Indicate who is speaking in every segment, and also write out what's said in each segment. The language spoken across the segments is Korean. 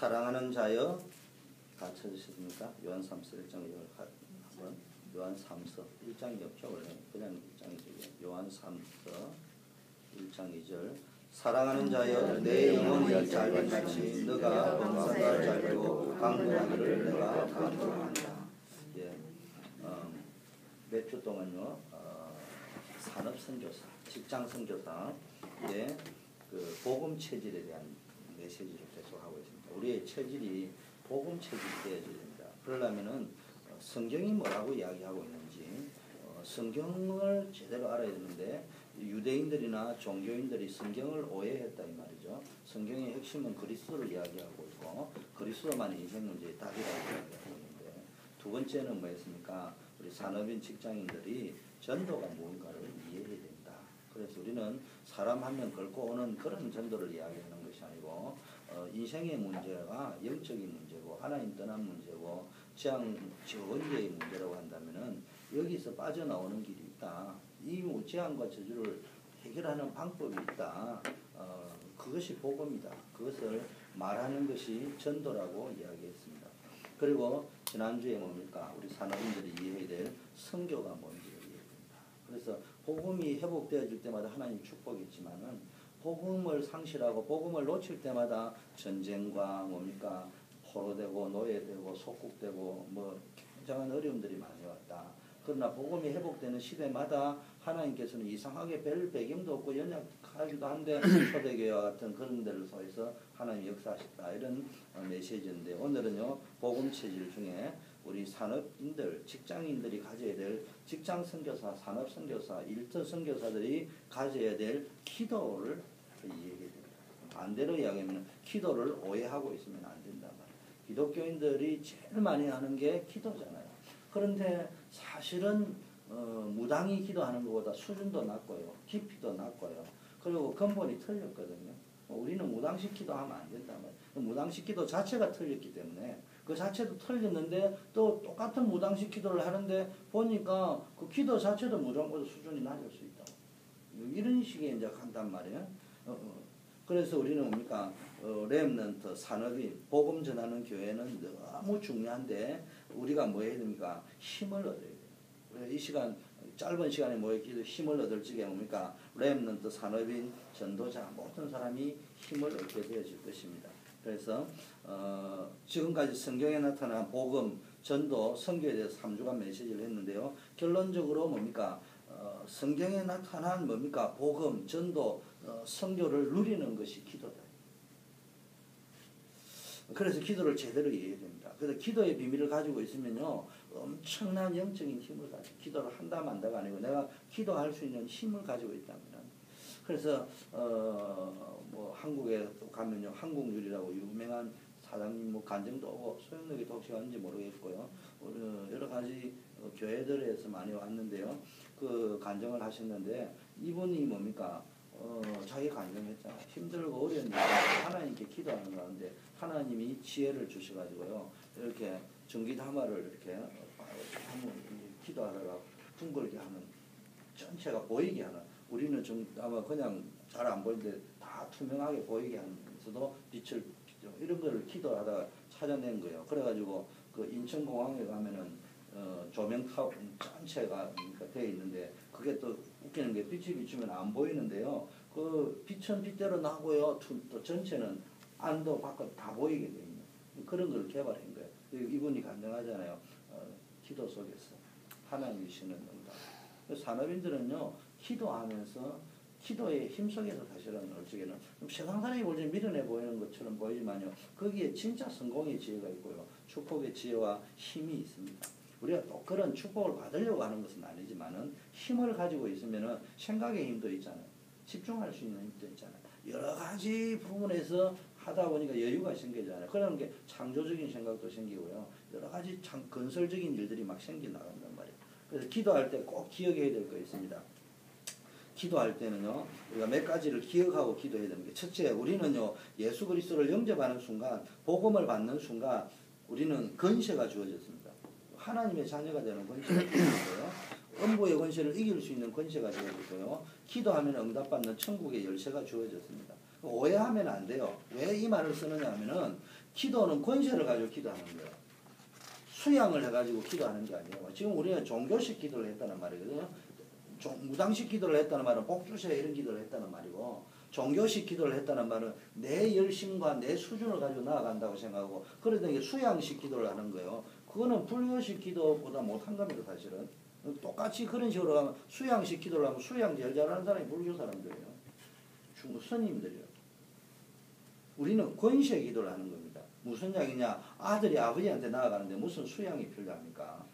Speaker 1: 사랑하는 자여 다 찾으셨습니까? 요한 3서 1장 2절 한번 요한 3서 1장이 없죠. 원래 그냥 1장이죠. 요한 3서 1장 2절 사랑하는 자여 내 영혼이 짧은 같이 너가 범사가 짧고 강구하기를 내가 강구한다. 예, 몇 주 동안요 산업선교사, 직장선교사 그 복음 체질에 대한 메시지를 계속하고 있습니다. 우리의 체질이 복음 체질이 되어야 됩니다. 그러려면은 성경이 뭐라고 이야기하고 있는지 성경을 제대로 알아야 되는데 유대인들이나 종교인들이 성경을 오해했다 이 말이죠. 성경의 핵심은 그리스도를 이야기하고 있고 그리스도만이 인생 문제의 답이라고 이야기하고 있는데 두 번째는 뭐였습니까? 우리 산업인 직장인들이 전도가 무언가를 이해해야 된다. 그래서 우리는 사람 한 명 걸고 오는 그런 전도를 이야기하는 것이 아니고 인생의 문제가 영적인 문제고 하나님 떠난 문제고 저원계의 문제라고 한다면은 여기서 빠져나오는 길이 있다. 이 재앙과 저주를 해결하는 방법이 있다. 그것이 복음이다. 그것을 말하는 것이 전도라고 이야기했습니다. 그리고 지난주에 뭡니까? 우리 산업인들이 이해해야 될 선교가 뭔지를 이해합니다. 그래서 복음이 회복되어질 때마다 하나님 축복이 있지만은 복음을 상실하고 복음을 놓칠 때마다 전쟁과 뭡니까? 포로되고 노예되고 속국되고 뭐 굉장한 어려움들이 많이 왔다. 그러나 복음이 회복되는 시대마다 하나님께서는 이상하게 별 배경도 없고 연약하기도 한데 초대교회와 같은 그런 데를 통해서 하나님이 역사하셨다. 이런 메시지인데 오늘은요 복음 체질 중에 우리 산업인들, 직장인들이 가져야 될 직장 선교사, 산업 선교사, 일터 선교사들이 가져야 될 기도를 이야기해야 됩니다. 반대로 이야기하면 기도를 오해하고 있으면 안 된단 말이에요. 기독교인들이 제일 많이 하는 게 기도잖아요. 그런데 사실은 무당이 기도하는 것보다 수준도 낮고요. 깊이도 낮고요. 그리고 근본이 틀렸거든요. 우리는 무당식 기도하면 안 된단 말이에요. 무당식 기도 자체가 틀렸기 때문에 그 자체도 틀렸는데 또 똑같은 무당식 기도를 하는데 보니까 그 기도 자체도 무당보다 수준이 낮을 수 있다. 이런 식의 이제 한단 말이에요. 그래서 우리는 뭡니까? 렘넌트, 산업인, 복음 전하는 교회는 너무 중요한데 우리가 뭐 해야 됩니까? 힘을 얻어야 돼요. 이 시간 짧은 시간에 모였기도 힘을 얻을 적에 뭡니까? 렘넌트, 산업인, 전도자 모든 사람이 힘을 얻게 되어질 것입니다. 그래서 지금까지 성경에 나타난 복음, 전도, 선교에 대해서 3주간 메시지를 했는데요. 결론적으로 뭡니까? 성경에 나타난 뭡니까? 복음, 전도, 선교를 누리는 것이 기도다. 그래서 기도를 제대로 이해해야 됩니다. 그래서 기도의 비밀을 가지고 있으면요, 엄청난 영적인 힘을 가지고 기도를 한다 만다가 아니고 내가 기도할 수 있는 힘을 가지고 있다면, 그래서 뭐 한국에 가면요, 한국률이라고 유명한 사장님 뭐 간증도 오고 소영록이 독시가 있는지 모르겠고요, 여러 가지 교회들에서 많이 왔는데요, 그 간증을 하셨는데 이분이 뭡니까? 자기 간증했잖아요. 힘들고 어려운 일 하나님께 기도하는 가운데 하나님이 지혜를 주셔가지고요, 이렇게 전기담화를 이렇게 한번 기도하다가 둥글게 하는, 전체가 보이게 하는, 우리는 좀 아마 그냥 잘 안 보이는데 다 투명하게 보이게 하면서도 빛을 이런 거를 기도하다가 찾아낸 거예요. 그래가지고 그 인천공항에 가면은 조명 타워 전체가 되어 있는데 그게 또 웃기는 게 빛이 비추면 안 보이는데요. 그 빛은 빛대로 나고요. 또 전체는 안도 밖으로 다 보이게 돼 있는 그런 걸 개발한 거예요. 이분이 간증하잖아요. 기도 속에서 하나님이 주시는 응답. 산업인들은요, 기도하면서 기도의 힘 속에서 사실은 어쩌게는 세상 사람이 볼 때 미련해 보이는 것처럼 보이지만요, 거기에 진짜 성공의 지혜가 있고요, 축복의 지혜와 힘이 있습니다. 우리가 또 그런 축복을 받으려고 하는 것은 아니지만은 힘을 가지고 있으면은 생각의 힘도 있잖아요. 집중할 수 있는 힘도 있잖아요. 여러 가지 부분에서 하다 보니까 여유가 생기잖아요. 그런 게 창조적인 생각도 생기고요, 여러 가지 건설적인 일들이 막 생겨 나간단 말이에요. 그래서 기도할 때 꼭 기억해야 될 거 있습니다. 기도할 때는요, 우리가 몇 가지를 기억하고 기도해야 되는 게, 첫째, 우리는요, 예수 그리스도를 영접하는 순간, 복음을 받는 순간, 우리는 권세가 주어졌습니다. 하나님의 자녀가 되는 권세가 주어졌고요, 음부의 권세를 이길 수 있는 권세가 주어졌고요, 기도하면 응답받는 천국의 열쇠가 주어졌습니다. 오해하면 안 돼요. 왜 이 말을 쓰느냐 하면은, 기도는 권세를 가지고 기도하는 거예요. 수양을 해가지고 기도하는 게 아니에요. 지금 우리는 종교식 기도를 했다는 말이거든요. 무당식 기도를 했다는 말은 복주세 이런 기도를 했다는 말이고, 종교식 기도를 했다는 말은 내 열심과 내 수준을 가지고 나아간다고 생각하고, 그러다 이게 수양식 기도를 하는 거예요. 그거는 불교식 기도보다 못한 겁니다, 사실은. 똑같이 그런 식으로 가면 수양식 기도를 하면 수양 제일 잘하는 사람이 불교 사람들이에요. 중국 스님들이에요. 우리는 권세 기도를 하는 겁니다. 무슨 이야기냐? 아들이 아버지한테 나아가는데 무슨 수양이 필요합니까?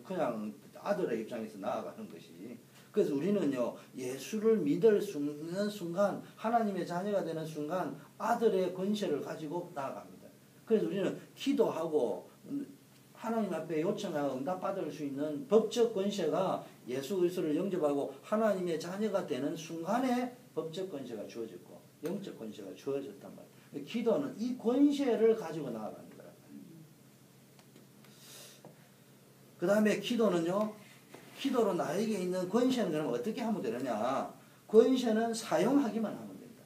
Speaker 1: 그냥 아들의 입장에서 나아가는 것이. 그래서 우리는요, 예수를 믿을 순간, 하나님의 자녀가 되는 순간 아들의 권세를 가지고 나아갑니다. 그래서 우리는 기도하고 하나님 앞에 요청하고 응답받을 수 있는 법적 권세가 예수 그리스도를 영접하고 하나님의 자녀가 되는 순간에 법적 권세가 주어졌고 영적 권세가 주어졌단 말이에요. 기도는 이 권세를 가지고 나아가는 거란 말이에요. 그 다음에 기도는요, 기도로 나에게 있는 권세는 그럼 어떻게 하면 되느냐? 권세는 사용하기만 하면 된다.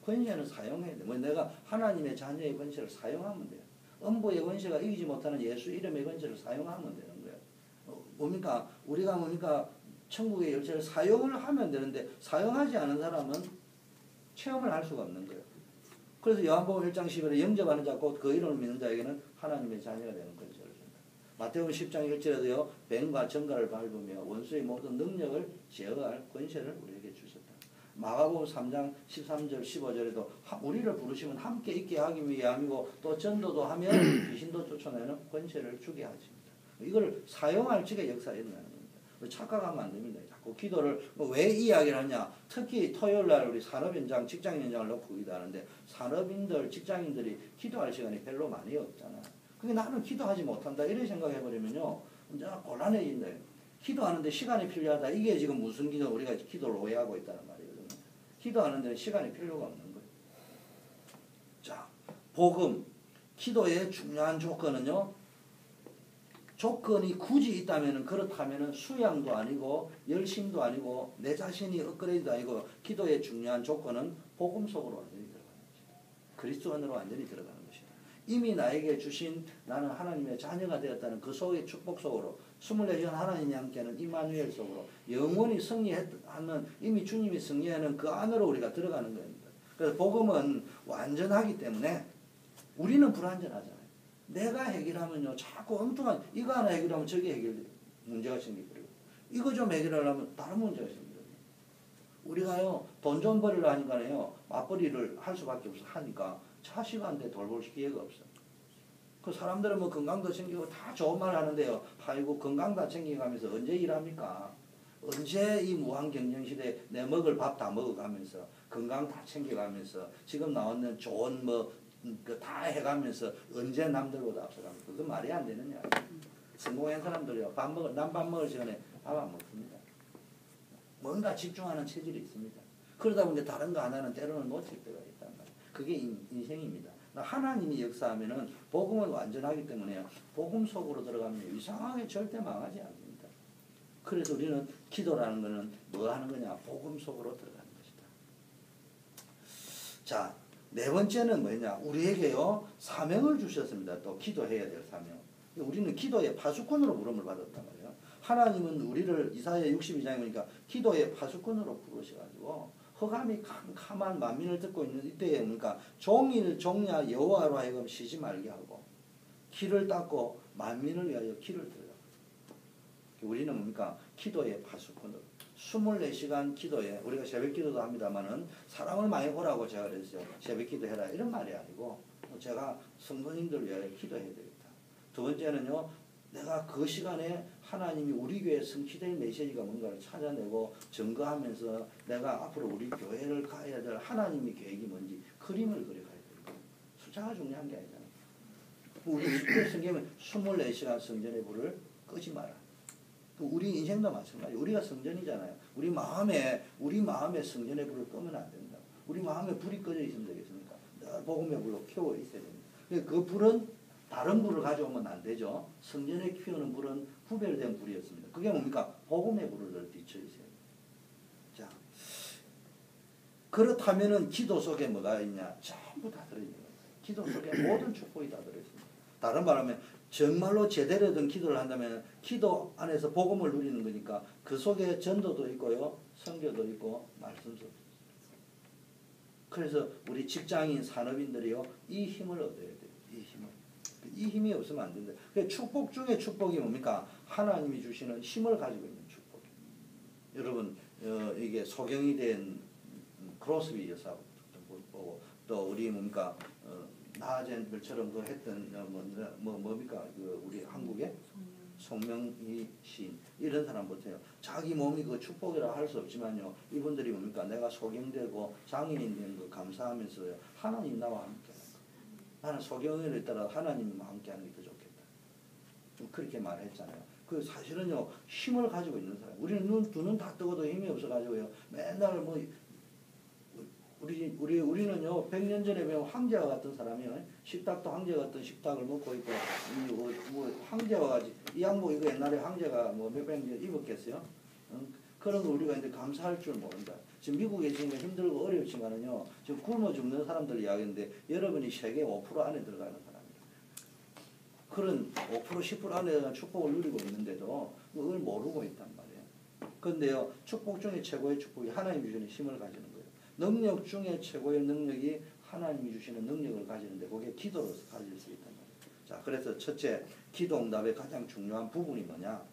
Speaker 1: 권세는 사용해야 돼. 뭐 내가 하나님의 자녀의 권세를 사용하면 돼요. 음부의 권세가 이기지 못하는 예수 이름의 권세를 사용하면 되는 거예요. 뭡니까? 우리가 뭡니까? 천국의 열쇠를 사용을 하면 되는데 사용하지 않은 사람은 체험을 할 수가 없는 거예요. 그래서 요한복음 1장 10절에 영접하는 자 곧 그 이름을 믿는 자에게는 하나님의 자녀가 되는 권세를 준다. 마태복음 10장 1절에도요. 뱀과 정갈을 밟으며 원수의 모든 능력을 제어할 권세를 우리에게 주셨다. 마가복음 3장 13절 15절에도 우리를 부르시면 함께 있게 하기 위함이고 또 전도도 하면 귀신도 쫓아내는 권세를 주게 하십니다. 이걸 사용할 적의 역사에 있는 겁니다. 착각하면 안 됩니다. 자꾸 기도를 왜 이야기를 하냐? 특히 토요일날 우리 산업현장, 직장현장을 놓고 기도하는데 산업인들, 직장인들이 기도할 시간이 별로 많이 없잖아. 그게 나는 기도하지 못한다 이렇게 생각해버리면요, 이제 곤란해진다. 기도하는데 시간이 필요하다. 이게 지금 무슨 기도, 우리가 기도를 오해하고 있다는 말이거든요. 기도하는 데는 시간이 필요가 없는 거예요. 자, 복음, 기도의 중요한 조건은요, 조건이 굳이 있다면 그렇다면 수양도 아니고 열심도 아니고 내 자신이 업그레이드도 아니고 기도의 중요한 조건은 복음 속으로 완전히 들어가는 것이다. 그리스도 안으로 완전히 들어가는 것이다. 이미 나에게 주신 나는 하나님의 자녀가 되었다는 그 속의 축복 속으로 24시간 하나님이 함께하는 임마누엘 속으로 영원히 승리하는 이미 주님이 승리하는 그 안으로 우리가 들어가는 겁니다. 그래서 복음은 완전하기 때문에 우리는 불완전하잖아요. 내가 해결하면요, 자꾸 엉뚱한 이거 하나 해결하면 저게 문제가 생기버리고 이거 좀 해결하려면 다른 문제가 생기거든요. 우리가요, 돈 좀 벌이려 하니까요, 맞벌이를 할 수밖에 없어 하니까 자식한테 돌볼 기회가 없어. 그 사람들은 뭐 건강도 챙기고 다 좋은 말 하는데요, 아이고 건강 다 챙겨가면서 언제 일합니까? 언제 이 무한 경쟁 시대에 내 먹을 밥 다 먹어가면서 건강 다 챙겨가면서 지금 나오는 좋은 그 다 해가면서 언제 남들보다 앞서갑니까? 그건 말이 안 되는 이야기. 성공한 사람들이요, 난 밥 먹을 시간에 밥 안 먹습니다. 뭔가 집중하는 체질이 있습니다. 그러다 보니 다른 거 하나는 때로는 놓칠 때가 있단 말이에요. 그게 인생입니다. 하나님이 역사하면은 복음은 완전하기 때문에 복음 속으로 들어가면 이상하게 절대 망하지 않습니다. 그래서 우리는 기도라는 것은 뭐 하는 거냐? 복음 속으로 들어가는 것이다. 자, 네 번째는 뭐냐? 우리에게요, 사명을 주셨습니다. 또 기도해야 될 사명. 우리는 기도의 파수꾼으로 부름을 받았단 말이에요. 하나님은 우리를 이사야 62장에 보니까 기도의 파수꾼으로 부르셔가지고 허감이 캄캄한 만민을 듣고 있는 이때에 그러니까 종일 종야 여호와로 하여금 쉬지 말게 하고 길을 닦고 만민을 위하여 길을 들어가. 우리는 뭡니까? 기도의 파수꾼으로 24시간 기도에 우리가 새벽 기도도 합니다만은 사람을 많이 보라고 제가 그랬어요. 새벽 기도해라 이런 말이 아니고 제가 성도님들 위하여 기도해야 되겠다. 두 번째는요, 내가 그 시간에 하나님이 우리 교회에 성취될 메시지가 뭔가를 찾아내고 증거하면서 내가 앞으로 우리 교회를 가야 될 하나님의 계획이 뭔지 그림을 그려가야 됩니다. 숫자가 중요한 게 아니잖아요. 우리 성경에 24시간 성전의 불을 끄지 마라. 우리 인생도 마찬가지예요. 우리가 성전이잖아요. 우리 마음에 성전의 불을 끄면 안 된다. 우리 마음에 불이 꺼져 있으면 되겠습니까? 늘 복음의 불로 켜워 있어야 됩니다. 그 불은 다른 불을 가져오면 안 되죠. 성전에 피우는 불은 구별된 불이었습니다. 그게 뭡니까? 복음의 불을 늘 비춰 있어야 됩니다. 자, 그렇다면은 기도 속에 뭐가 있냐? 전부 다 들어있는 거예요. 기도 속에 모든 축복이 다 들어있습니다. 다른 말하면 정말로 제대로 된 기도를 한다면 기도 안에서 복음을 누리는 거니까 그 속에 전도도 있고요. 선교도 있고 말씀도 있습니다. 그래서 우리 직장인 산업인들이요. 이 힘을 얻어야 돼요. 이 힘을. 이 힘이 없으면 안 된다. 축복 중에 축복이 뭡니까? 하나님이 주시는 힘을 가지고 있는 축복. 여러분 이게 소경이 된 크로스비 여사 보고 또 우리 뭡니까 나아젠들처럼 그 했던 뭡니까 그 우리 한국의 송명희 시인 이런 사람부터요. 자기 몸이 그 축복이라 할 수 없지만요. 이분들이 뭡니까 내가 소경되고 장애인 된 거 감사하면서요. 하나님 나와 함께하는 거. 나는 소경에 따라 하나님과 함께하는 게 더 좋겠다. 그렇게 말했잖아요. 그 사실은요 힘을 가지고 있는 사람. 우리는 두 눈 다 뜨고도 힘이 없어가지고요. 맨날 뭐 우리는요 100년 전에 배운 황제와 같은 사람이요. 식탁도 황제 같은 식탁을 먹고 있고 뭐 황제와 같이 이 양복 이거 옛날에 황제가 뭐 몇백 년 입었겠어요. 그런 거 우리가 이제 감사할 줄 모른다. 지금 미국에 있으니까 힘들고 어렵지만은요. 지금 굶어 죽는 사람들 이야기인데 여러분이 세계 5% 안에 들어가는 사람이에요. 그런 5% 10% 안에 축복을 누리고 있는데도 그걸 모르고 있단 말이에요. 그런데요 축복 중에 최고의 축복이 하나님 주시는 힘을 가지는 거예요. 능력 중에 최고의 능력이 하나님이 주시는 능력을 가지는데 그게 기도로서 가질 수 있단 말이에요. 자, 그래서 첫째 기도 응답의 가장 중요한 부분이 뭐냐?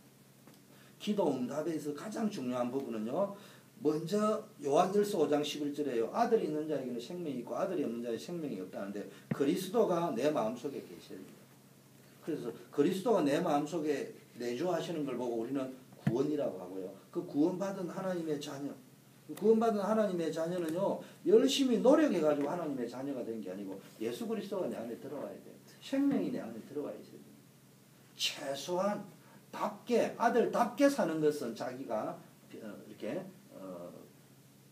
Speaker 1: 기도 응답에서 가장 중요한 부분은요. 먼저 요한일서 5장 11절에요. 아들이 있는 자에게는 생명이 있고 아들이 없는 자에게 생명이 없다는데 그리스도가 내 마음속에 계십니다. 그래서 그리스도가 내 마음속에 내주하시는 걸 보고 우리는 구원이라고 하고요. 그 구원받은 하나님의 자녀. 구원받은 하나님의 자녀는요. 열심히 노력해가지고 하나님의 자녀가 된 게 아니고 예수 그리스도가 내 안에 들어와야 돼요. 생명이 내 안에 들어와 있어야 돼요. 최소한 답게 아들답게 사는 것은 자기가 이렇게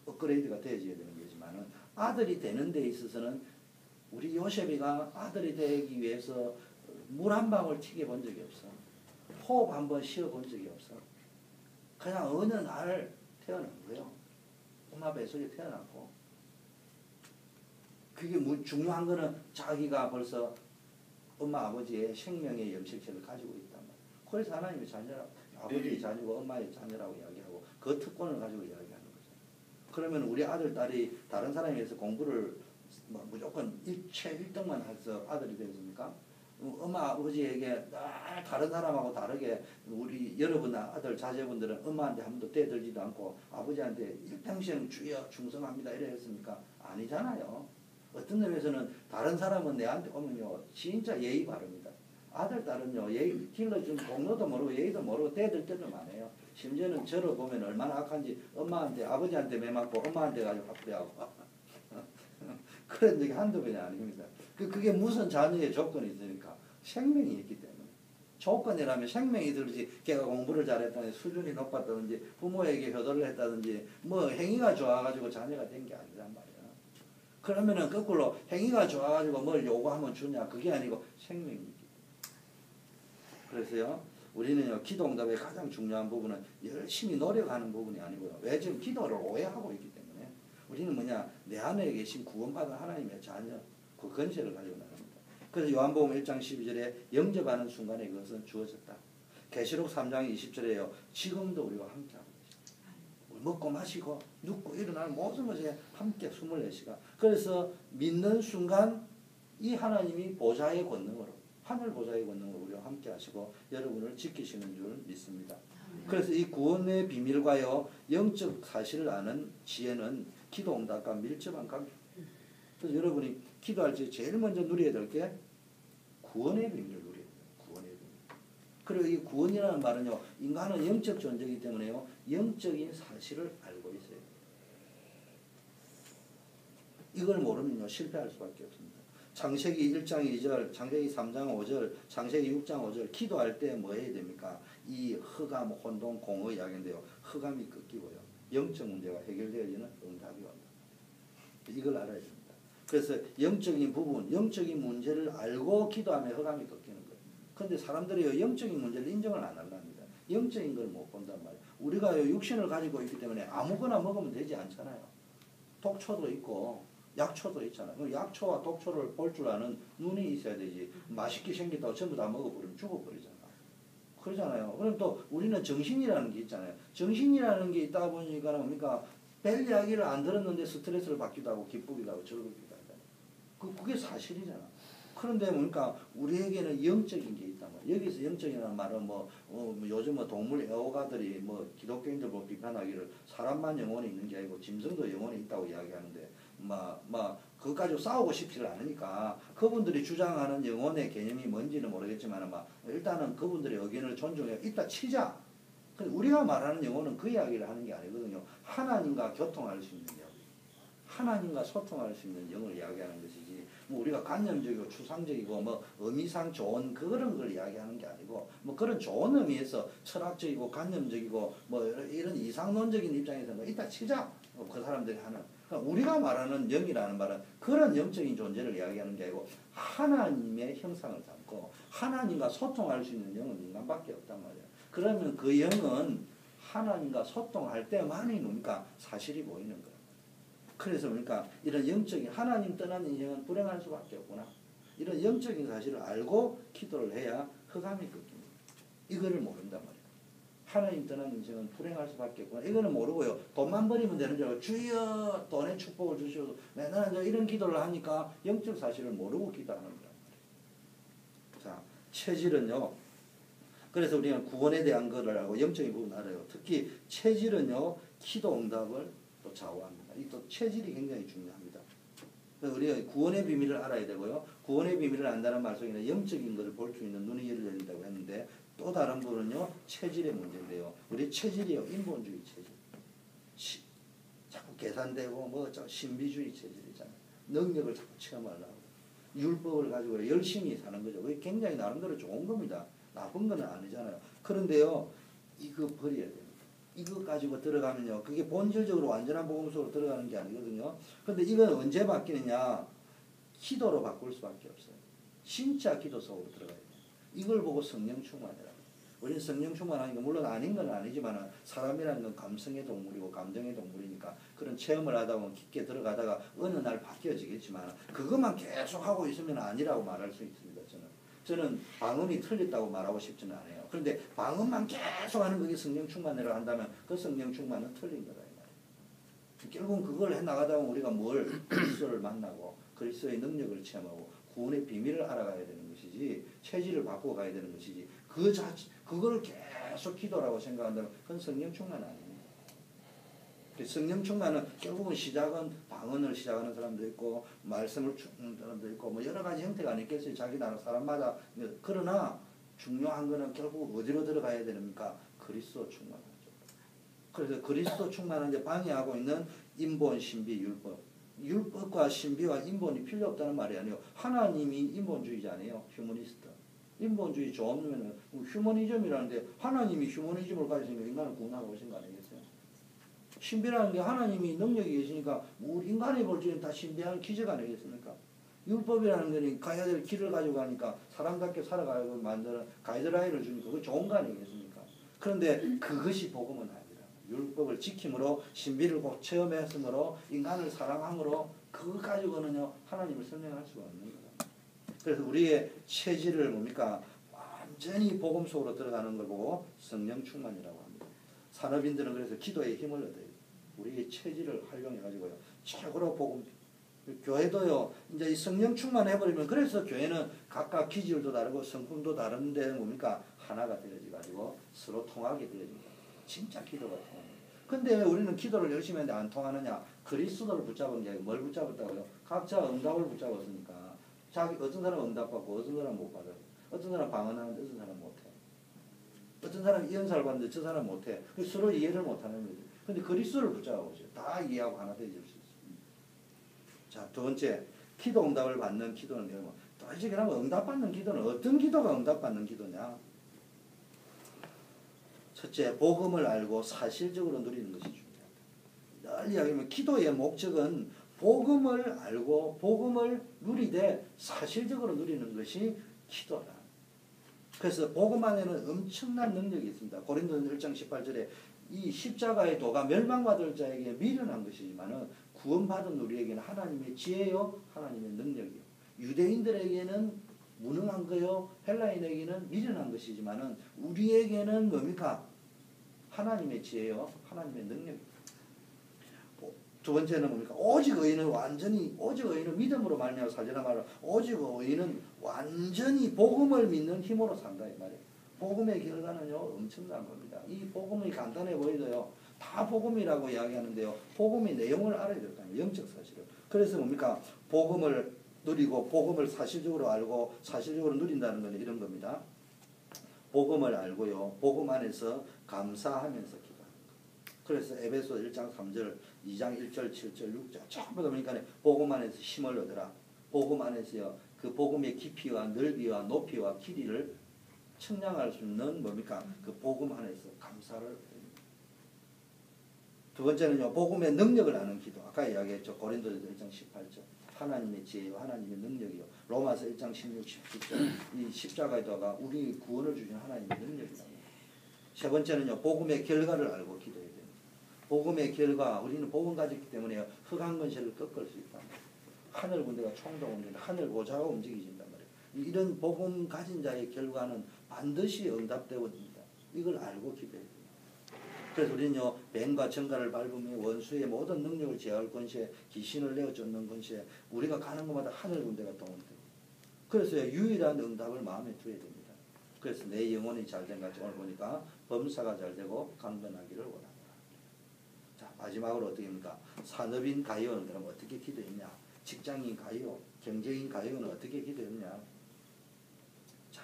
Speaker 1: 업그레이드가 되어져야 되는 거지만은 아들이 되는 데 있어서는 우리 요셉이가 아들이 되기 위해서 물 한 방울 튀겨 본 적이 없어. 호흡 한번 쉬어 본 적이 없어. 그냥 어느 날 태어난 거예요. 엄마 뱃속에 태어났고 그게 중요한 거는 자기가 벌써 엄마 아버지의 생명의 염색체를 가지고 있단 말이에요. 그래서 하나님의 자녀라고 아버지의 자녀고 엄마의 자녀라고 이야기하고 그 특권을 가지고 이야기하는 거죠. 그러면 우리 아들 딸이 다른 사람에 비해서 공부를 무조건 최1등만 해서 아들이 되겠습니까? 엄마 아버지에게 다른 사람하고 다르게 우리 여러분 아들 자제분들은 엄마한테 한 번도 떼들지도 않고 아버지한테 일평생 주여 충성합니다 이래 했습니까? 아니잖아요. 어떤 점에서는 다른 사람은 내한테 오면요 진짜 예의 바릅니다. 아들 딸은요 예의 길러준 공로도 모르고 예의도 모르고 떼들 때도 많아요. 심지어는 저를 보면 얼마나 악한지 엄마한테 아버지한테 매맞고 엄마한테 가지고 화풀이하고 그런 적이 한두 번이 아닙니다. 그게 무슨 자녀의 조건이 있으니까 생명이 있기 때문에 조건이라면 생명이 들지 걔가 공부를 잘했다든지 수준이 높았다든지 부모에게 효도를 했다든지 뭐 행위가 좋아가지고 자녀가 된 게 아니란 말이야. 그러면은 거꾸로 행위가 좋아가지고 뭘 요구하면 주냐 그게 아니고 생명이 있기 때문에. 그래서요 우리는요 기도 응답의 가장 중요한 부분은 열심히 노력하는 부분이 아니고요. 왜 지금 기도를 오해하고 있기 때문에 우리는 뭐냐 내 안에 계신 구원받은 하나님의 자녀 그 건세를 가지고 나갑니다. 그래서 요한복음 1장 12절에 영접하는 순간에 그것은 주어졌다. 계시록 3장 20절에요. 지금도 우리와 함께하고 계십니다. 먹고 마시고 눕고 일어나는 모든 것에 함께 24시간. 그래서 믿는 순간 이 하나님이 보좌의 권능으로 하늘 보좌의 권능으로 우리와 함께 하시고 여러분을 지키시는 줄 믿습니다. 그래서 이 구원의 비밀과요 영적 사실을 아는 지혜는 기도 응답과 밀접한 관계. 그래서 여러분이 기도할 때 제일 먼저 누려야 될 게 구원의 비밀을 누려야 돼요. 구원의 비밀. 그리고 이 구원이라는 말은요. 인간은 영적 존재이기 때문에요. 영적인 사실을 알고 있어요. 이걸 모르면요. 실패할 수밖에 없습니다. 창세기 1장 2절, 창세기 3장 5절, 창세기 6장 5절 기도할 때 뭐 해야 됩니까? 이 흑암, 혼돈, 공의 이야기인데요. 흑암이 꺾이고요. 영적 문제가 해결되어지는 응답이 온다. 이걸 알아야 됩니다. 그래서 영적인 부분, 영적인 문제를 알고 기도하면 흑암이 꺾이는 거예요. 그런데 사람들이 영적인 문제를 인정을 안 합니다. 영적인 걸 못 본단 말이에요. 우리가 육신을 가지고 있기 때문에 아무거나 먹으면 되지 않잖아요. 독초도 있고 약초도 있잖아. 그럼 약초와 독초를 볼 줄 아는 눈이 있어야 되지. 맛있게 생겼다고 전부 다 먹어버리면 죽어버리잖아. 그러잖아요. 그럼 또 우리는 정신이라는 게 있잖아요. 정신이라는 게 있다 보니까 뭡니까? 별 이야기를 안 들었는데 스트레스를 받기도 하고 기쁘기도 하고 즐겁기도 하잖아요. 그게 사실이잖아. 그런데 뭡니까? 우리에게는 영적인 게 있단 말이야. 여기서 영적이라는 말은 요즘 동물 애호가들이 기독교인들 비판하기를 사람만 영혼이 있는 게 아니고 짐승도 영혼이 있다고 이야기하는데 그것 가지고 싸우고 싶지를 않으니까 그분들이 주장하는 영혼의 개념이 뭔지는 모르겠지만 일단은 그분들의 의견을 존중해 이따 치자. 근데 우리가 말하는 영혼은 그 이야기를 하는 게 아니거든요. 하나님과 교통할 수 있는 영, 하나님과 소통할 수 있는 영을 이야기하는 것이지 우리가 관념적이고 추상적이고 의미상 좋은 그런 걸 이야기하는 게 아니고 그런 좋은 의미에서 철학적이고 관념적이고 이런 이상론적인 입장에서 이따 치자. 그 사람들이 하는 그러니까 우리가 말하는 영이라는 말은 그런 영적인 존재를 이야기하는 게 아니고 하나님의 형상을 담고 하나님과 소통할 수 있는 영은 인간밖에 없단 말이야. 그러면 그 영은 하나님과 소통할 때만이 뭡니까? 사실이 보이는 거야. 그래서 뭡니까? 이런 영적인 하나님 떠난 인생은 불행할 수밖에 없구나. 이런 영적인 사실을 알고 기도를 해야 흑암이 꺾입니다. 이거를 모른단 말이야. 하나님 떠난 인생은 불행할 수밖에 없구나. 이거는 모르고요. 돈만 버리면 되는 줄 알고 주여 돈의 축복을 주시오. 나는 이런 기도를 하니까 영적 사실을 모르고 기도하는 거란 말이에요. 자, 체질은요. 그래서 우리는 구원에 대한 것을 알고 영적인 부분을 알아요. 특히 체질은요. 기도 응답을 또 좌우합니다. 이 또 체질이 굉장히 중요합니다. 우리가 구원의 비밀을 알아야 되고요. 구원의 비밀을 안다는 말 속에는 영적인 것을 볼 수 있는 눈이 열려야 된다고 했는데 또 다른 부분은요. 체질의 문제인데요. 우리 체질이요. 인본주의 체질. 자꾸 계산되고 신비주의 체질이잖아요. 능력을 자꾸 체험하려고. 율법을 가지고 열심히 사는 거죠. 그게 굉장히 나름대로 좋은 겁니다. 나쁜 건 아니잖아요. 그런데요. 이거 버려야 됩니다. 이거 가지고 들어가면요. 그게 본질적으로 완전한 복음 속으로 들어가는 게 아니거든요. 그런데 이건 언제 바뀌느냐. 기도로 바꿀 수밖에 없어요. 진짜 기도 속으로 들어가야 돼요. 이걸 보고 성령 충만이라고. 우리는 성령 충만하는 게 물론 아닌 건 아니지만 사람이라는 건 감성의 동물이고 감정의 동물이니까 그런 체험을 하다 보면 깊게 들어가다가 어느 날 바뀌어지겠지만 그것만 계속 하고 있으면 아니라고 말할 수 있습니다. 저는 방언이 틀렸다고 말하고 싶지는 않아요. 그런데 방언만 계속 하는 그게 성령 충만이라고 한다면 그 성령 충만은 틀린 거다. 이 말이에요. 결국은 그걸 해나가다 보면 우리가 그리스도를 만나고 그리스도의 능력을 체험하고 구원의 비밀을 알아가야 되는 것이지 체질을 바꾸어 가야 되는 것이지 그걸 계속 기도라고 생각한다면 그건 성령 충만 아닙니다. 성령 충만은 결국은 시작은 방언을 시작하는 사람도 있고 말씀을 듣는 사람도 있고 여러 가지 형태가 아니겠어요. 자기 나라 사람마다. 그러나 중요한 거는 결국 어디로 들어가야 됩니까? 그리스도 충만하죠. 그래서 그리스도 충만한 데 방해하고 있는 인본, 신비, 율법. 율법과 신비와 인본이 필요 없다는 말이 아니에요. 하나님이 인본주의자네요. 휴머니스트. 인본주의 좋으면 휴머니즘이라는데 하나님이 휴머니즘을 가지시니까 인간을 구원하고 오신 거 아니겠어요? 신비라는 게 하나님이 능력이 계시니까 우리 인간이 볼 때는 다 신비한 기적 아니겠습니까? 율법이라는 거는 가야 될 길을 가지고 가니까 사람답게 살아가고 만드는 가이드라인을 주니까 그거 좋은 거 아니겠습니까? 그런데 그것이 복음은 아니라 율법을 지킴으로 신비를 꼭 체험했으므로 인간을 사랑함으로 그거 가지고는요 하나님을 설명할 수가 없는 거다. 그래서 우리의 체질을 뭡니까? 완전히 복음 속으로 들어가는 걸 보고 성령 충만이라고 합니다. 산업인들은 그래서 기도에 힘을 얻어요. 우리의 체질을 활용해가지고요. 최고로 복음. 교회도요. 이제 이 성령 충만해버리면 그래서 교회는 각각 기질도 다르고 성품도 다른데 뭡니까? 하나가 되어지가지고 서로 통하게 되어집니다. 진짜 기도가 통합니다. 근데 왜 우리는 기도를 열심히 했는데 안 통하느냐? 그리스도를 붙잡은 게 아니고 뭘 붙잡았다고요? 각자 응답을 붙잡았으니까. 어떤 사람은 응답받고 어떤 사람은 못 받아요. 어떤 사람은 방언하는데 어떤 사람은 못해. 어떤 사람은 이연사를 받는데 저 사람은 못해. 서로 이해를 못하는 거죠. 근데 그리스도를 붙잡아보세요. 다 이해하고 하나 되어질 수 있습니다. 자, 두 번째, 기도 응답을 받는 기도는 뭐냐? 도대체 그러면 응답받는 기도는 어떤 기도가 응답받는 기도냐? 첫째, 복음을 알고 사실적으로 누리는 것이 중요합니다. 늘 이야기하면 기도의 목적은 복음을 알고 복음을 누리되 사실적으로 누리는 것이 기도다. 그래서 복음 안에는 엄청난 능력이 있습니다. 고린도전서 1장 18절에 이 십자가의 도가 멸망받을 자에게 미련한 것이지만은 구원받은 우리에게는 하나님의 지혜요, 하나님의 능력이요. 유대인들에게는 무능한 거요, 헬라인에게는 미련한 것이지만은 우리에게는 뭡니까? 하나님의 지혜요, 하나님의 능력이요. 두 번째는 뭡니까? 오직 의인은 믿음으로 말미암아 살리라 말로 오직 의인은 완전히 복음을 믿는 힘으로 산다 이 말이에요. 복음의 결과는요 엄청난 겁니다. 이 복음이 간단해 보이도요 다 복음이라고 이야기하는데요 복음의 내용을 알아야 될 거 아니에요. 영적 사실을. 그래서 뭡니까? 복음을 누리고 복음을 사실적으로 알고 사실적으로 누린다는 건 이런 겁니다. 복음을 알고요 복음 안에서 감사하면서 기도하는 거. 그래서 에베소 1장 3절 2장 1절 7절 6절 전부 다 보니까 복음 안에서 힘을 얻으라. 복음 안에서요 그 복음의 깊이와 넓이와 높이와 길이를 측량할 수 있는 뭡니까? 그 복음 안에서 감사를 드립니다. 두 번째는요 복음의 능력을 아는 기도. 아까 이야기했죠. 고린도전서 1장 18절 하나님의 지혜와 하나님의 능력이요. 로마서 1장 16, 17절 이 십자가의 도가 우리 구원을 주신 하나님의 능력이다. 세 번째는요 복음의 결과를 알고 기도해야 됩니다. 복음의 결과 우리는 복음 가졌기 때문에 흑암 권세를 꺾을 수 있다. 하늘 군대가 총동 움직인다. 하늘 보좌가 움직이진단 말이에요. 이런 복음 가진 자의 결과는 반드시 응답되고 됩니다. 이걸 알고 기도해야 됩니다. 그래서 우리는요 뱀과 정갈을 밟으며 원수의 모든 능력을 제어할 권세, 귀신을 내어쫓는 권세, 우리가 가는 곳마다 하늘 군대가 동원되고. 그래서 유일한 응답을 마음에 두어야 됩니다. 그래서 내 영혼이 잘된 같이 오늘 보니까 범사가 잘되고 강건하기를 원합니다. 자 마지막으로 어떻게 합니까? 산업인 가이오는 그럼 어떻게 기도했냐? 직장인 가이오, 경제인 가이오는 어떻게 기도했냐? 자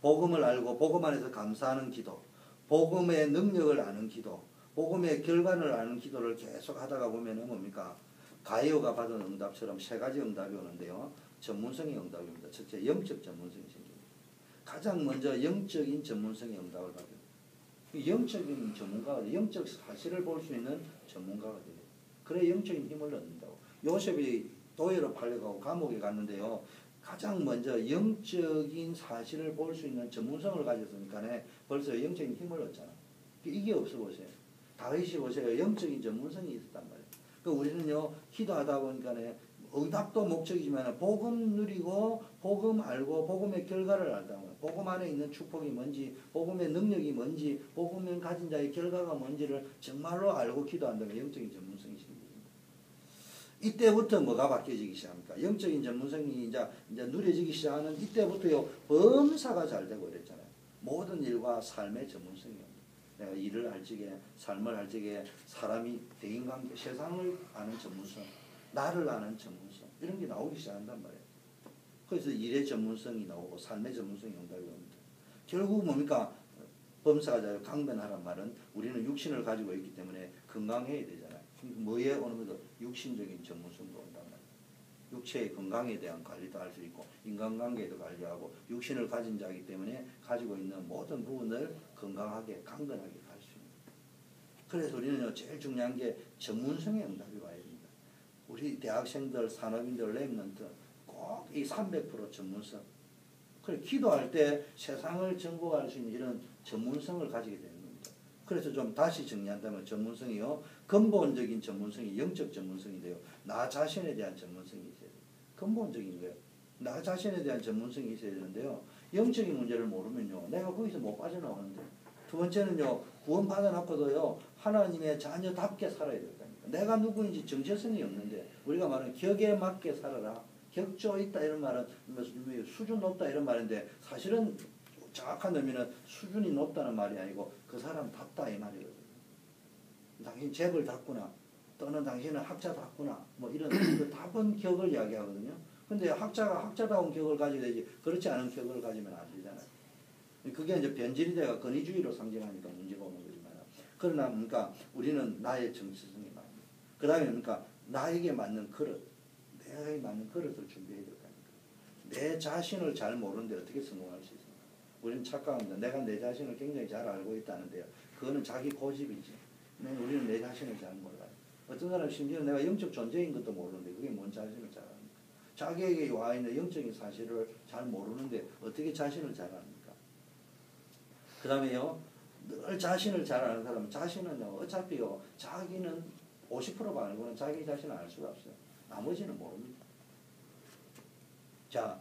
Speaker 1: 복음을 알고 복음 안에서 감사하는 기도, 복음의 능력을 아는 기도, 복음의 결과를 아는 기도를 계속 하다가 보면은 뭡니까? 가이오가 받은 응답처럼 세 가지 응답이 오는데요. 전문성의 응답입니다. 첫째, 영적 전문성이 생깁니다. 가장 먼저 영적인 전문성의 응답을 받아요. 영적인 전문가가 영적 사실을 볼 수 있는 전문가가 돼요. 그래 영적인 힘을 얻는다고. 요셉이 도예로 팔려가고 감옥에 갔는데요. 가장 먼저 영적인 사실을 볼 수 있는 전문성을 가졌으니까 벌써 영적인 힘을 얻잖아. 이게 없어 보세요. 다윗이 보세요. 영적인 전문성이 있었단 말이에요. 그러니까 우리는요 기도하다 보니까 응답도 목적이지만 복음 누리고 복음 알고 복음의 결과를 알다 보면 복음 안에 있는 축복이 뭔지 복음의 능력이 뭔지 복음을 가진 자의 결과가 뭔지를 정말로 알고 기도한다면 영적인 전문성이 생깁니다. 이때부터 뭐가 바뀌어지기 시작합니까? 영적인 전문성이 이제 누려지기 시작하는 이때부터요 범사가 잘 되고 이랬잖아요. 모든 일과 삶의 전문성이요. 내가 일을 할 적에 삶을 할 적에 사람이 대인관계 세상을 아는 전문성, 나를 아는 전문성 이런 게 나오기 시작한단 말이에요. 그래서 일의 전문성이 나오고 삶의 전문성이 응답이 옵니다. 결국 뭡니까? 범사가 잘 강변하란 말은 우리는 육신을 가지고 있기 때문에 건강해야 되잖아요. 뭐에 오는 것도 육신적인 전문성도 온단 말이에요. 육체의 건강에 대한 관리도 할 수 있고 인간관계도 관리하고 육신을 가진 자이기 때문에 가지고 있는 모든 부분을 건강하게 강건하게 갈 수 있는. 그래서 우리는 제일 중요한 게 전문성의 응답이 와야 됩니다. 우리 대학생들, 산업인들, 랩런트 꼭 이 300% 전문성. 그래 기도할 때 세상을 정복할 수 있는 이런 전문성을 가지게 되는 겁니다. 그래서 좀 다시 정리한다면 전문성이요. 근본적인 전문성이 영적 전문성인데요. 나 자신에 대한 전문성이 있어야 돼요. 근본적인 거예요. 나 자신에 대한 전문성이 있어야 되는데요. 영적인 문제를 모르면요. 내가 거기서 못 빠져나오는데. 두 번째는요. 구원 받아놓고도요. 하나님의 자녀답게 살아야 될 거 아닙니까? 내가 누구인지 정체성이 없는데 우리가 말하는 격에 맞게 살아라. 격조 있다 이런 말은 수준 높다 이런 말인데 사실은 정확한 의미는 수준이 높다는 말이 아니고 그 사람 답다 이 말이거든요. 당신 잽을 닫구나 또는 당신은 학자답구나 뭐 이런 그 답은 격을 이야기하거든요. 근데 학자가 학자다운 격을 가지게 되지 그렇지 않은 격을 가지면 안 되잖아요. 그게 이제 변질이 돼가 권위주의로 상징하니까 문제가 오는 거지만 그러나 그러니까 우리는 나의 정체성이 많습니다. 그 다음에 그러니까 나에게 맞는 그릇 내게 맞는 그릇을 준비해야 될 거 아닙니까? 내 자신을 잘 모르는데 어떻게 성공할 수 있습니까? 우리는 착각합니다. 내가 내 자신을 굉장히 잘 알고 있다는데요. 그거는 자기 고집이지. 우리는 내 자신을 잘 몰라요. 어떤 사람은 심지어 내가 영적 존재인 것도 모르는데 그게 뭔 자신을 잘 압니까? 자기에게 와 있는 영적인 사실을 잘 모르는데 어떻게 자신을 잘 압니까? 그 다음에요, 늘 자신을 잘 아는 사람은 자신은요, 어차피요, 자기는 50% 말고는 자기 자신을 알 수가 없어요. 나머지는 모릅니다. 자,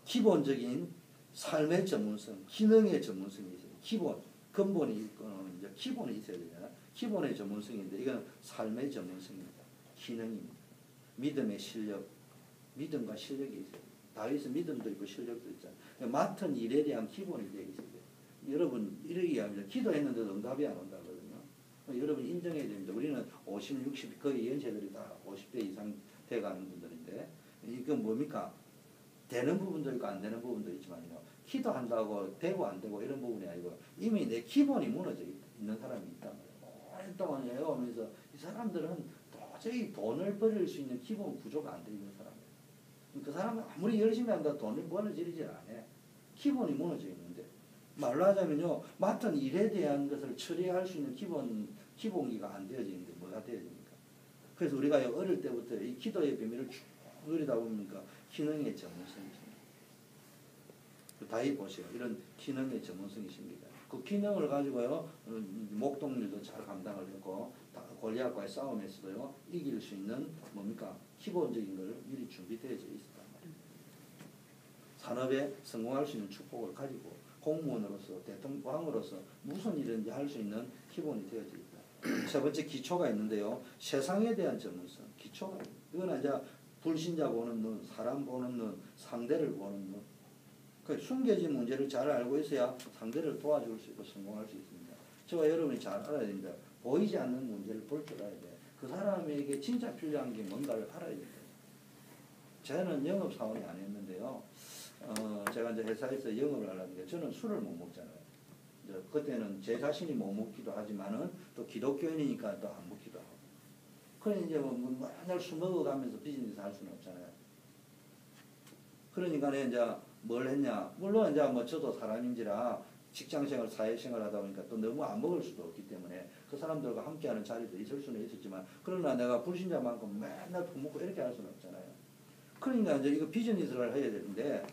Speaker 1: 기본적인 삶의 전문성, 기능의 전문성이 있어요. 기본, 근본이, 이제 기본이 있어야 되잖아요. 기본의 전문성인데, 이건 삶의 전문성입니다. 기능입니다. 믿음의 실력, 믿음과 실력이 있어요. 다윗은 믿음도 있고 실력도 있잖아요. 맡은 일에 대한 기본이 되어 있어요. 여러분, 이러기 합니다. 기도했는데도 응답이 안 온다거든요. 여러분 인정해야 됩니다. 우리는 50, 60, 거의 연세들이 다 50대 이상 돼가는 분들인데, 이건 뭡니까? 되는 부분도 있고 안 되는 부분도 있지만요. 기도한다고 되고 안 되고 이런 부분이 아니고 이미 내 기본이 무너져 있는 사람이 있단 말이에요. 오랫동안 외워오면서 이 사람들은 도저히 돈을 벌일 수 있는 기본 구조가 안 돼 있는 사람이에요. 그 사람은 아무리 열심히 한다 돈을 벌어지질 않아요. 기본이 무너져 있는데, 말로 하자면요, 맡은 일에 대한 것을 처리할 수 있는 기본기가 안 되어져 있는데 뭐가 되어집니까? 그래서 우리가 어릴 때부터 이 기도의 비밀을 쭉 누리다 보니까 기능의 전문성이 생깁니다. 다윗 보세요. 이런 기능의 전문성이 생깁니다. 그 기능을 가지고요, 목동일도 잘 감당을 했고, 골리앗과의 싸움에서도요, 이길 수 있는 뭡니까? 기본적인 걸 미리 준비되어져 있었단 말이에요. 산업에 성공할 수 있는 축복을 가지고 공무원으로서, 대통령으로서 무슨 일인지 할 수 있는 기본이 되어져 있다. 세 번째 기초가 있는데요, 세상에 대한 전문성, 기초가. 이거는 이제 불신자 보는 눈, 사람 보는 눈, 상대를 보는 눈. 그 숨겨진 문제를 잘 알고 있어야 상대를 도와줄 수 있고 성공할 수 있습니다. 저와 여러분이 잘 알아야 됩니다. 보이지 않는 문제를 볼 줄 알아야 돼. 그 사람에게 진짜 필요한 게 뭔가를 알아야 됩니다. 저는 영업사원이 아니었는데요. 제가 이제 회사에서 영업을 하려는데 저는 술을 못 먹잖아요. 그때는 제 자신이 못 먹기도 하지만은 또 기독교인이니까 또 안 먹기도 하고. 그러니 이제 뭐 맨날 술 먹어가면서 비즈니스 할 수는 없잖아요. 그러니까 이제 뭘 했냐. 물론 이제 뭐 저도 사람인지라 직장생활, 사회생활 하다 보니까 또 너무 안 먹을 수도 없기 때문에 그 사람들과 함께하는 자리도 있을 수는 있었지만, 그러나 내가 불신자만큼 맨날 술 먹고 이렇게 할 수는 없잖아요. 그러니까 이제 이거 비즈니스를 해야 되는데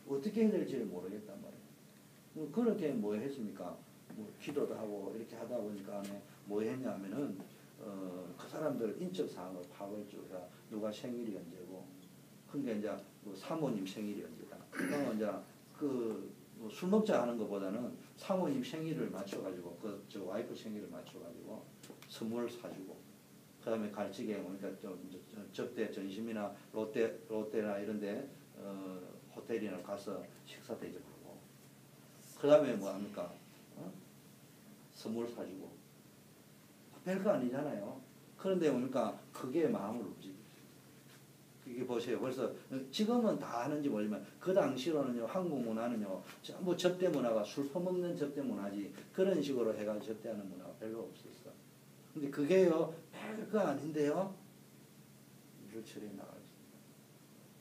Speaker 1: 어떻게 해야 될지를 모르겠단 말이에요. 그렇게 뭐 했습니까? 뭐 기도도 하고 이렇게 하다 보니까 뭐 했냐 하면은 그 사람들 인적 사항을 파악을 쭉 해서 누가 생일이 언제고, 그러니까 이제 뭐 사모님 생일이 언제다. 그러면 이제 술 먹자 하는 것보다는 사모님 생일을 맞춰가지고 저 와이프 생일을 맞춰가지고 선물을 사주고, 그 다음에 갈치게 그러니까 접대 전심이나 롯데나 이런데 호텔이나 가서 식사 대접하고, 그 다음에 뭐 합니까? 선물 사주고. 별거 아니잖아요. 그런데 뭡니까? 그게 마음을 움직여요. 이게 보세요. 벌써 지금은 다 하는지 모르지만 그 당시로는요, 한국 문화는요, 전부 접대 문화가 술 퍼먹는 접대 문화지 그런 식으로 해가지고 접대하는 문화가 별로 없었어. 근데 그게요, 별거 아닌데요, 이를 처리해 나가죠.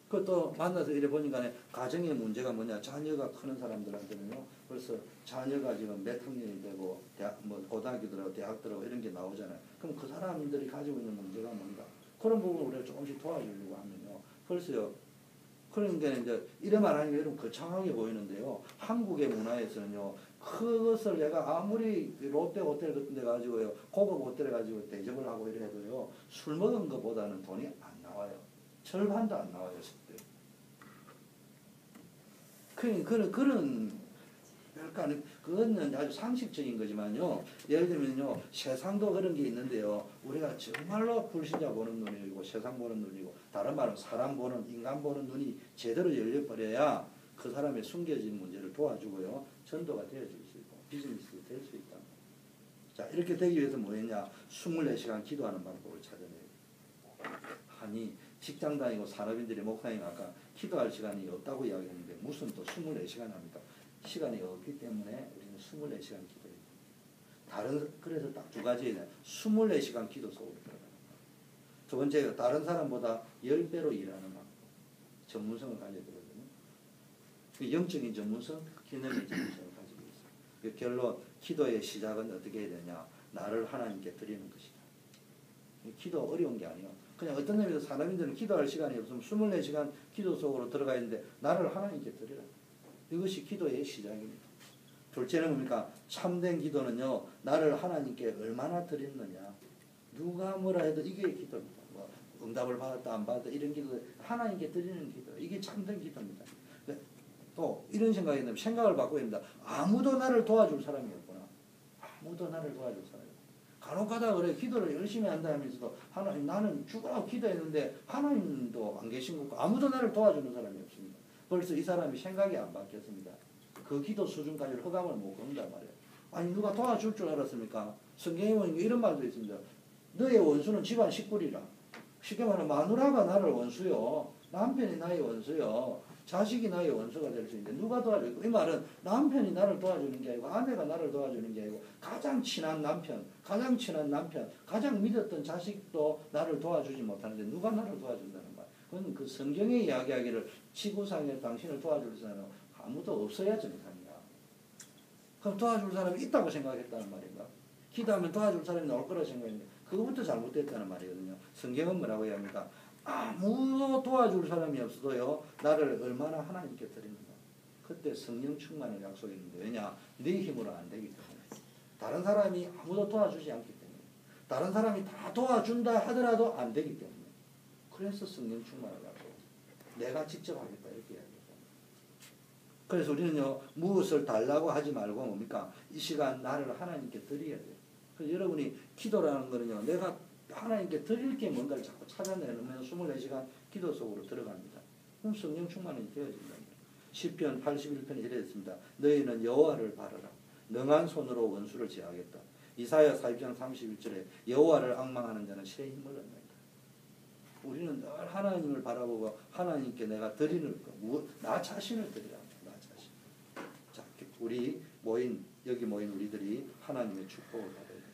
Speaker 1: 그것도 만나서 이래 보니까 가정의 문제가 뭐냐, 자녀가 크는 사람들한테는요, 벌써 자녀가 지금 몇 학년이 되고 대학, 뭐 고등학교 들어가고 대학 들어가고 이런 게 나오잖아요. 그럼 그 사람들이 가지고 있는 문제가 뭔가, 그런 부분을 우리가 조금씩 도와주려고 하면요, 벌써요. 그러니까 이제 이래 말하는 게 여러분 거창하게 보이는데요, 한국의 문화에서는요, 그것을 내가 아무리 롯데 호텔 같은 데 가지고요, 고급 호텔에 가지고 대접을 하고 이래 해도요, 술 먹은 것보다는 돈이 안 나와요. 절반도 안 나와요, 그때. 그런 별거 아니, 그거는 아주 상식적인 거지만요, 예를 들면요, 세상도 그런 게 있는데요, 우리가 정말로 불신자 보는 눈이고 세상 보는 눈이고, 다른 말은 사람 보는, 인간 보는 눈이 제대로 열려버려야 그 사람의 숨겨진 문제를 도와주고요, 전도가 되어질 수 있고 비즈니스가 될 수 있다. 자, 이렇게 되기 위해서 뭐 했냐, 24시간 기도하는 방법을 찾아내요. 아니, 직장 다니고 산업인들이 목사님 아까 기도할 시간이 없다고 이야기했는데 무슨 또 24시간 합니까? 시간이 없기 때문에 우리는 24시간 기도해요. 그래서 딱 두 가지예요. 24시간 기도 속으로 들어가는 두 번째가 다른 사람보다 10배로 일하는 방법. 전문성을 가져야 되거든요. 영적인 전문성, 기능의 전문성을 가지고 있어요. 결론, 기도의 시작은 어떻게 해야 되냐? 나를 하나님께 드리는 것이다. 기도 어려운 게 아니에요. 그냥 어떤 의미에서 사람인들은 기도할 시간이 없으면 24시간 기도 속으로 들어가 있는데 나를 하나님께 드리라. 이것이 기도의 시작입니다. 둘째는 뭡니까? 참된 기도는요, 나를 하나님께 얼마나 드렸느냐. 누가 뭐라 해도 이게 기도입니다. 뭐 응답을 받았다 안 받았다 이런 기도, 하나님께 드리는 기도, 이게 참된 기도입니다. 또 이런 생각이 듭니다. 생각을 바꿔야 됩니다. 아무도 나를 도와줄 사람이 없구나. 아무도 나를 도와줄 사람이 없구나. 간혹가다 그래 기도를 열심히 한다 하면서도 하나님, 나는 죽으라고 기도했는데 하나님도 안 계신 거고 아무도 나를 도와주는 사람이 없습니다. 그래서 이 사람이 생각이 안 바뀌었습니다. 그 기도 수준까지 허감을 못 건단 말이에요. 아니 누가 도와줄 줄 알았습니까? 성경에 보면 이런 말도 있습니다. 너의 원수는 집안 식구리라. 쉽게 말하면 마누라가 나를 원수요, 남편이 나의 원수요, 자식이 나의 원수가 될 수 있는데 누가 도와줄까? 이 말은 남편이 나를 도와주는 게 아니고 아내가 나를 도와주는 게 아니고 가장 친한 남편, 가장 믿었던 자식도 나를 도와주지 못하는데 누가 나를 도와준다는 말. 그건 그 성경에 이야기하기를 지구상에 당신을 도와줄 사람은 아무도 없어야 정상이야. 그럼 도와줄 사람이 있다고 생각했다는 말인가? 기도하면 도와줄 사람이 나올 거라고 생각했는데 그거부터 잘못됐다는 말이거든요. 성경은 뭐라고 이야기합니까? 아무도 도와줄 사람이 없어도요, 나를 얼마나 하나님께 드립니다. 그때 성령 충만을 약속했는데, 왜냐? 네 힘으로 안 되기 때문에. 다른 사람이 아무도 도와주지 않기 때문에. 다른 사람이 다 도와준다 하더라도 안 되기 때문에. 그래서 성령 충만을 약속했어요. 내가 직접 하겠다 이렇게 이야기했어요. 그래서 우리는요, 무엇을 달라고 하지 말고 뭡니까? 이 시간 나를 하나님께 드려야 돼요. 그래서 여러분이 기도라는 거는요, 내가 하나님께 드릴 게 뭔가를 자꾸 찾아내면 24시간 기도 속으로 들어갑니다. 그럼 성령 충만이 되어진다. 시편 81편에 이래 있습니다. 너희는 여호와를 바라라. 능한 손으로 원수를 제하겠다. 이사야 40장 31절에 여호와를 앙망하는 자는 실에 힘을 얻는다. 우리는 늘 하나님을 바라보고 하나님께 내가 드리는 거, 나 자신을 드리라. 나 자신. 자, 여기 모인 우리들이 하나님의 축복을 받아야 됩니다.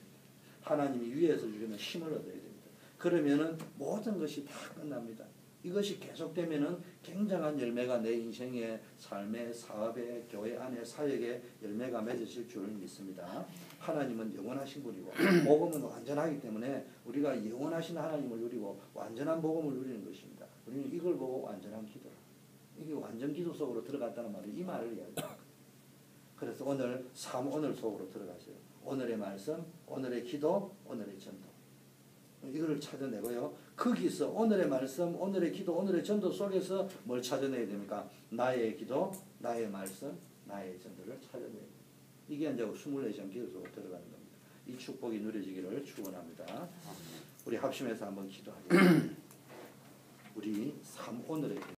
Speaker 1: 하나님이 위에서 주시는 힘을 얻어야 됩니다. 그러면은 모든 것이 다 끝납니다. 이것이 계속되면은 굉장한 열매가 내 인생의 삶의 사업의 교회 안에 사역의 열매가 맺어질 줄 믿습니다. 하나님은 영원하신 분이고 복음은 완전하기 때문에 우리가 영원하신 하나님을 누리고 완전한 복음을 누리는 것입니다. 우리는 이걸 보고 완전한 기도, 이게 완전 기도 속으로 들어갔다는 말이 이 말을 이야기합니다. 그래서 오늘 오늘 속으로 들어가세요. 오늘의 말씀, 오늘의 기도, 오늘의 전도. 이거를 찾아내고요. 거기서 오늘의 말씀, 오늘의 기도, 오늘의 전도 속에서 뭘 찾아내야 됩니까? 나의 기도, 나의 말씀, 나의 전도를 찾아내야 됩니다. 이게 이제 24시간 기도 속으로 들어가는 겁니다. 이 축복이 누려지기를 축원합니다. 우리 합심해서 한번 기도하겠습니다. 우리 오늘의